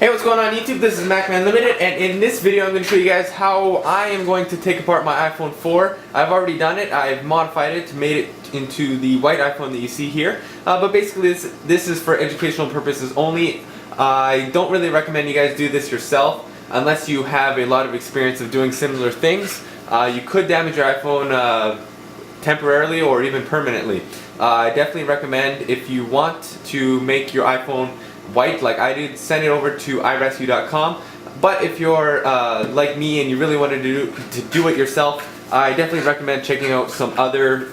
Hey, what's going on YouTube? This is MacMan Limited, and in this video I'm going to show you guys how I am going to take apart my iPhone 4. I've already done it. I've modified it to make it into the white iPhone that you see here. But basically this is for educational purposes only. I don't really recommend you guys do this yourself unless you have a lot of experience of doing similar things. You could damage your iPhone temporarily or even permanently. I definitely recommend, if you want to make your iPhone white like I did, send it over to iRescue.com. But if you're like me and you really want to do it yourself, I definitely recommend checking out some other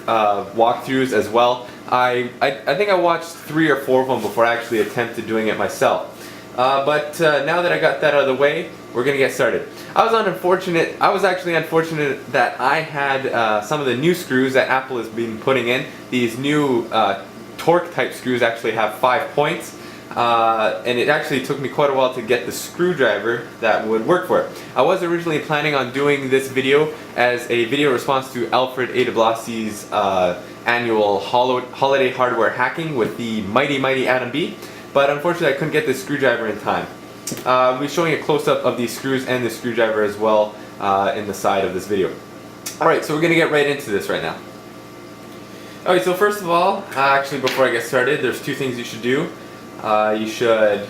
walkthroughs as well. I think I watched 3 or 4 of them before I actually attempted doing it myself. But now that I got that out of the way, we're gonna get started. I was actually unfortunate that I had some of the new screws that Apple has been putting in. These new torque type screws actually have 5 points. And it actually took me quite a while to get the screwdriver that would work for it. I was originally planning on doing this video as a video response to Alfred A. de Blossie's annual holiday hardware hacking with the mighty Atom B, but unfortunately I couldn't get the screwdriver in time. I'll be showing a close-up of these screws and the screwdriver as well in the side of this video. Alright, so we're going to get right into this right now. Okay, so first of all, actually before I get started, there's 2 things you should do. You should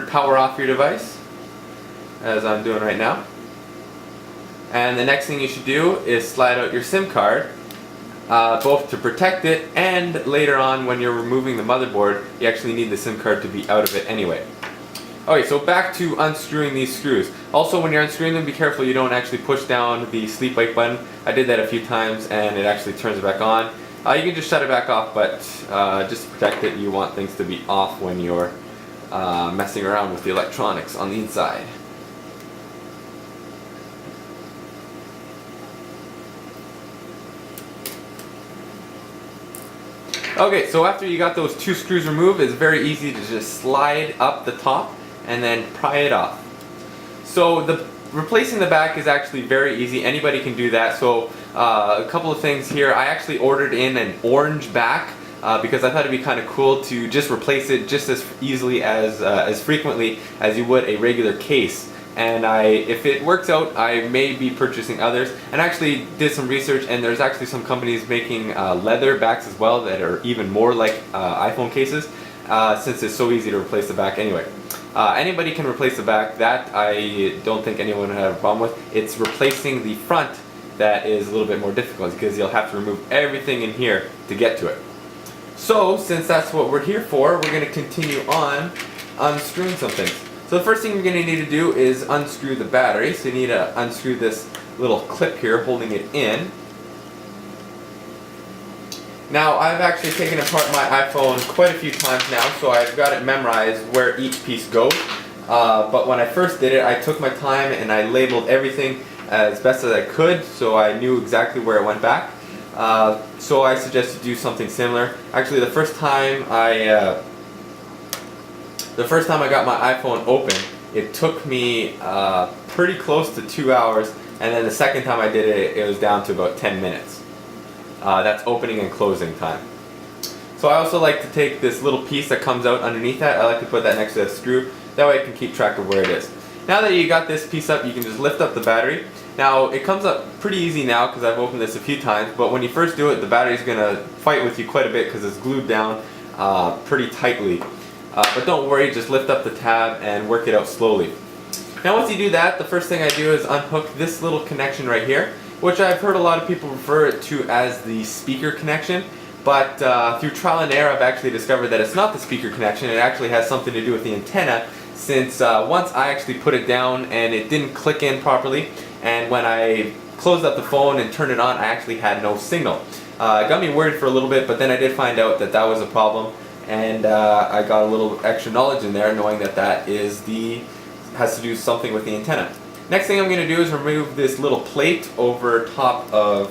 power off your device, as I'm doing right now. And the next thing you should do is slide out your SIM card, both to protect it and later on when you're removing the motherboard, you actually need the SIM card to be out of it anyway. Okay, so back to unscrewing these screws. Also, when you're unscrewing them, be careful you don't actually push down the sleep wake button. I did that a few times and it actually turns it back on. You can just shut it back off, but just to protect it, you want things to be off when you're messing around with the electronics on the inside. Okay, so after you got those 2 screws removed, it's very easy to just slide up the top and then pry it off. So replacing the back is actually very easy. Anybody can do that. So a couple of things here. I actually ordered in an orange back because I thought it'd be kind of cool to just replace it just as easily as frequently as you would a regular case. And if it works out, I may be purchasing others. And I actually did some research, and there's actually some companies making leather backs as well that are even more like iPhone cases, since it's so easy to replace the back anyway. Anybody can replace the back. That I don't think anyone would have a problem with. It's replacing the front that is a little bit more difficult, because you'll have to remove everything in here to get to it. So since that's what we're here for, we're going to continue on unscrewing some things. So the first thing you're going to need to do is unscrew the battery. So you need to unscrew this little clip here holding it in. Now, I've actually taken apart my iPhone quite a few times now, so I've got it memorized where each piece goes. But when I first did it, I took my time and I labeled everything as best as I could, so I knew exactly where it went back. So I suggest you do something similar. Actually, the first time I got my iPhone open, it took me pretty close to 2 hours, and then the second time I did it, it was down to about 10 minutes. That's opening and closing time. So I also like to take this little piece that comes out underneath that. I like to put that next to the screw. That way I can keep track of where it is. Now that you got this piece up, you can just lift up the battery. Now it comes up pretty easy now because I've opened this a few times, but when you first do it, the battery's going to fight with you quite a bit because it's glued down pretty tightly. But don't worry, just lift up the tab and work it out slowly. Now once you do that, the first thing I do is unhook this little connection right here, which I've heard a lot of people refer it to as the speaker connection, but through trial and error I've actually discovered that it's not the speaker connection. It actually has something to do with the antenna, since once I actually put it down and it didn't click in properly, and when I closed up the phone and turned it on, I actually had no signal. It got me worried for a little bit, but then I did find out that that was a problem, and I got a little extra knowledge in there, knowing that that has to do something with the antenna. Next thing I'm going to do is remove this little plate over top of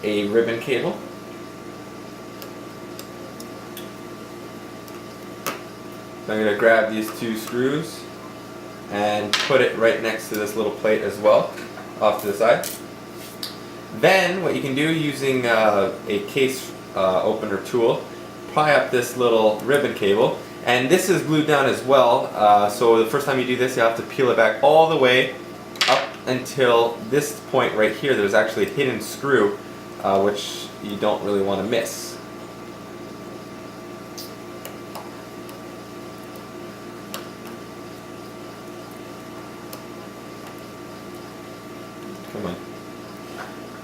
a ribbon cable. So I'm going to grab these 2 screws and put it right next to this little plate as well, off to the side. Then what you can do using a case opener tool, pry up this little ribbon cable And this is glued down as well, so the first time you do this you have to peel it back all the way up until this point right here. There's actually a hidden screw, which you don't really want to miss. Come on.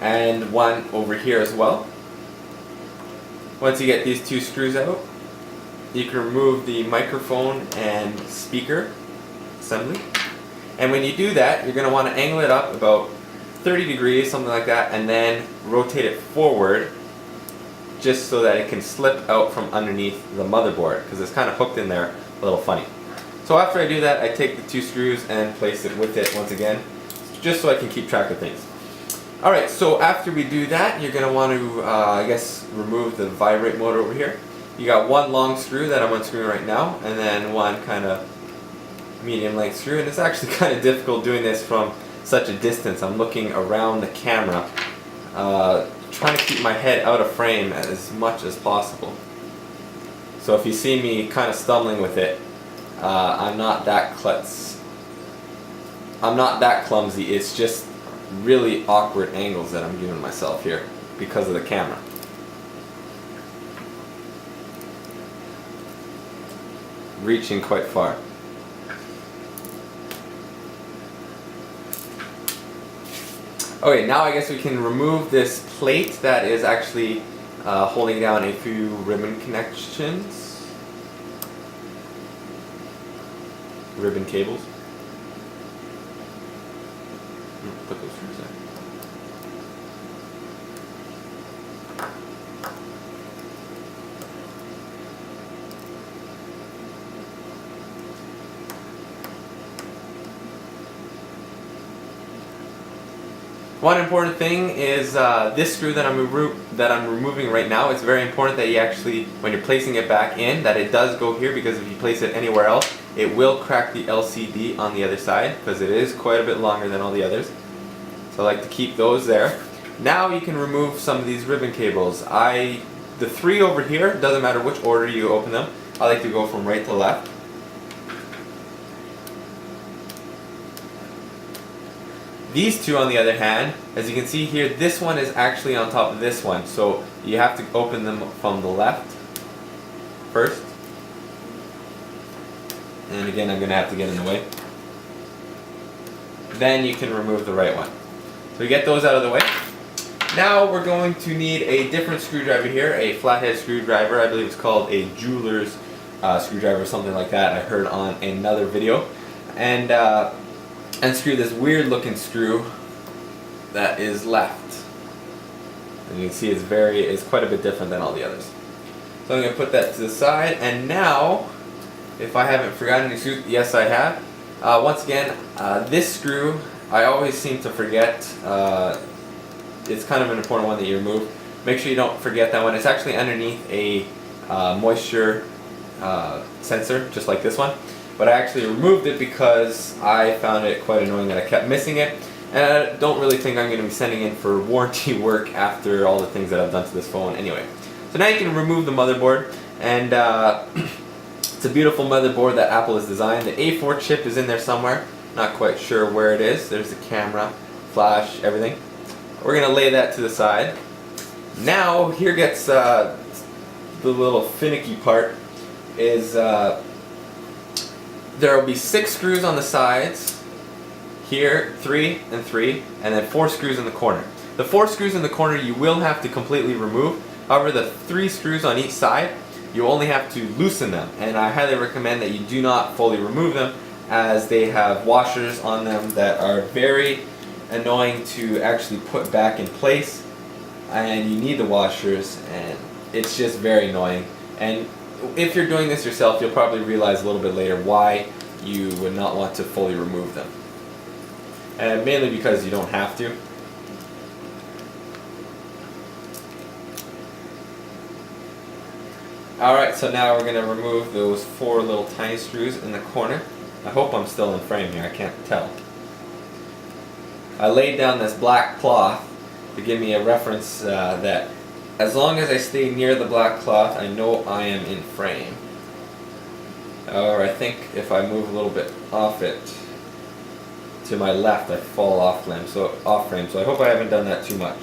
And one over here as well. Once you get these two screws out, you can remove the microphone and speaker assembly. And when you do that, you're going to want to angle it up about 30 degrees, something like that, and then rotate it forward just so that it can slip out from underneath the motherboard, because it's kind of hooked in there a little funny. So after I do that, I take the two screws and place it with it once again, just so I can keep track of things. Alright, so after we do that, you're going to want to, I guess, remove the vibrate motor over here. You got one long screw that I'm unscrewing right now, and then one kind of medium length screw. And it's actually kind of difficult doing this from such a distance. I'm looking around the camera, trying to keep my head out of frame as much as possible. So if you see me kind of stumbling with it, I'm not that clumsy. It's just really awkward angles that I'm giving myself here because of the camera. Reaching quite far. Okay, now I guess we can remove this plate that is actually holding down a few ribbon connections. Ribbon cables. Put those screws in. One important thing is this screw that I'm removing right now. It's very important that you actually, when you're placing it back in, that it does go here, because if you place it anywhere else, it will crack the LCD on the other side, because it is quite a bit longer than all the others. So I like to keep those there. Now you can remove some of these ribbon cables. The three over here, doesn't matter which order you open them, I like to go from right to left. These two, on the other hand, as you can see here, this one is actually on top of this one, so you have to open them from the left first. And again, I'm going to have to get in the way. Then you can remove the right one. So we get those out of the way. Now we're going to need a different screwdriver here, a flathead screwdriver. I believe it's called a jeweler's screwdriver or something like that. I heard on another video. And unscrew this weird looking screw that is left. And you can see it's quite a bit different than all the others. So I'm going to put that to the side, and now, if I haven't forgotten any screws, yes I have. Once again, this screw, I always seem to forget. It's kind of an important one that you remove. Make sure you don't forget that one. It's actually underneath a moisture sensor, just like this one. But I actually removed it because I found it quite annoying that I kept missing it. And I don't really think I'm going to be sending in for warranty work after all the things that I've done to this phone anyway. So now you can remove the motherboard, and it's a beautiful motherboard that Apple has designed. The A4 chip is in there somewhere. Not quite sure where it is. There's the camera, flash, everything. We're going to lay that to the side. Now here gets the little finicky part. Is there will be 6 screws on the sides. Here, 3 and 3, and then 4 screws in the corner. The 4 screws in the corner you will have to completely remove. However, the 3 screws on each side, you only have to loosen them. And I highly recommend that you do not fully remove them, as they have washers on them that are very annoying to actually put back in place. And you need the washers, and it's just very annoying. And if you're doing this yourself, you'll probably realize a little bit later why you would not want to fully remove them. And mainly because you don't have to. Alright, so now we're going to remove those 4 little tiny screws in the corner. I hope I'm still in frame here, I can't tell. I laid down this black cloth to give me a reference that as long as I stay near the black cloth, I know I am in frame. Or I think if I move a little bit off it to my left, I fall off frame. So I hope I haven't done that too much.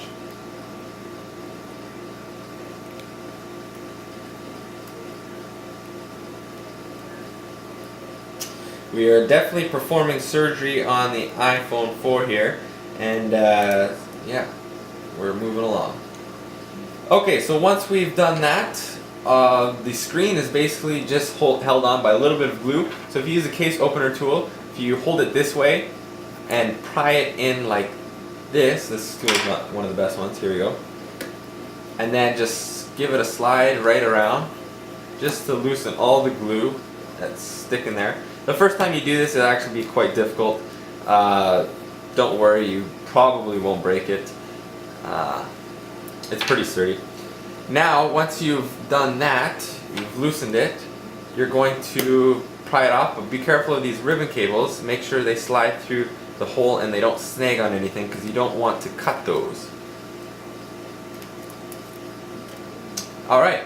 We are definitely performing surgery on the iPhone 4 here, and yeah, we're moving along. Okay, so once we've done that, the screen is basically just held on by a little bit of glue. So if you use a case opener tool, if you hold it this way and pry it in like this tool is not one of the best ones, here we go, and then just give it a slide right around just to loosen all the glue that's sticking there. The first time you do this, it'll actually be quite difficult. Don't worry, you probably won't break it. It's pretty sturdy. Now, once you've done that, you've loosened it, you're going to pry it off, but be careful of these ribbon cables. Make sure they slide through the hole and they don't snag on anything, because you don't want to cut those. Alright,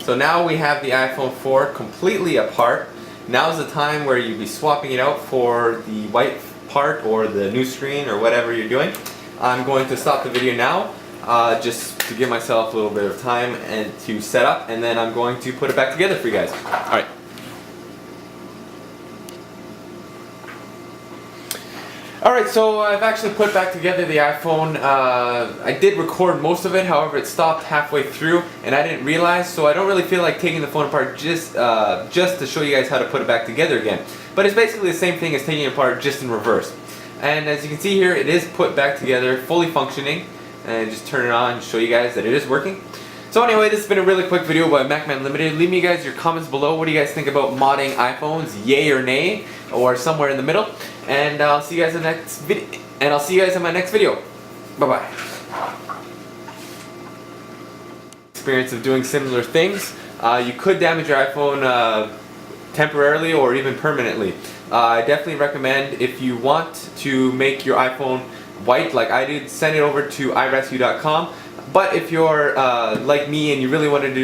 so now we have the iPhone 4 completely apart. Now's the time where you'd be swapping it out for the white part or the new screen or whatever you're doing. I'm going to stop the video now, just to give myself a little bit of time and to set up, and then I'm going to put it back together for you guys. Alright. Alright, so I've actually put back together the iPhone. I did record most of it, however it stopped halfway through and I didn't realize, so I don't really feel like taking the phone apart just to show you guys how to put it back together again. But it's basically the same thing as taking it apart, just in reverse. And as you can see here, it is put back together, fully functioning, and just turn it on and show you guys that it is working. So anyway, this has been a really quick video by MacMan Limited. Leave me guys your comments below. What do you guys think about modding iPhones? Yay or nay? Or somewhere in the middle. And I'll see you guys in the next video. And I'll see you guys in my next video. Bye bye. Experience of doing similar things. You could damage your iPhone temporarily or even permanently. I definitely recommend, if you want to make your iPhone white like I did, send it over to iRescue.com. But if you're like me and you really want to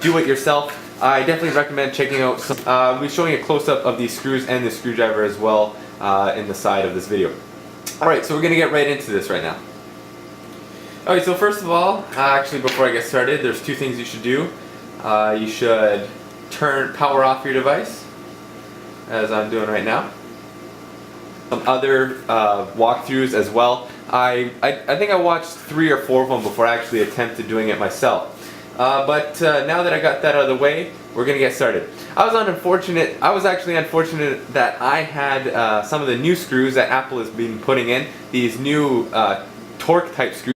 do it yourself, I definitely recommend checking out some. We'll be showing a close-up of these screws and the screwdriver as well in the side of this video. Alright, so we're going to get right into this right now. Alright, so first of all, actually before I get started, there's two things you should do. You should power off your device, as I'm doing right now. Some other walkthroughs as well. I think I watched 3 or 4 of them before I actually attempted doing it myself. But now that I got that out of the way, we're gonna get started. I was actually unfortunate that I had some of the new screws that Apple has been putting in, these new torque type screws.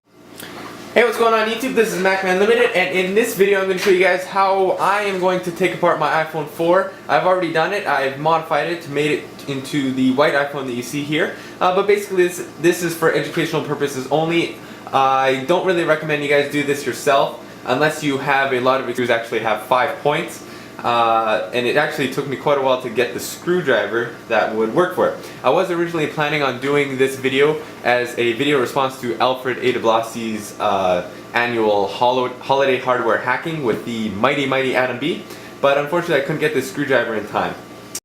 Hey, what's going on YouTube? This is MacMan Limited, and in this video I'm going to show you guys how I am going to take apart my iPhone 4. I've already done it. I've modified it to make it into the white iPhone that you see here. But basically this is for educational purposes only. I don't really recommend you guys do this yourself unless you have a lot of screws actually have 5 points. And it actually took me quite a while to get the screwdriver that would work for it. I was originally planning on doing this video as a video response to Alfred A. de Blossie's annual holiday hardware hacking with the mighty Adam B, but unfortunately I couldn't get the screwdriver in time.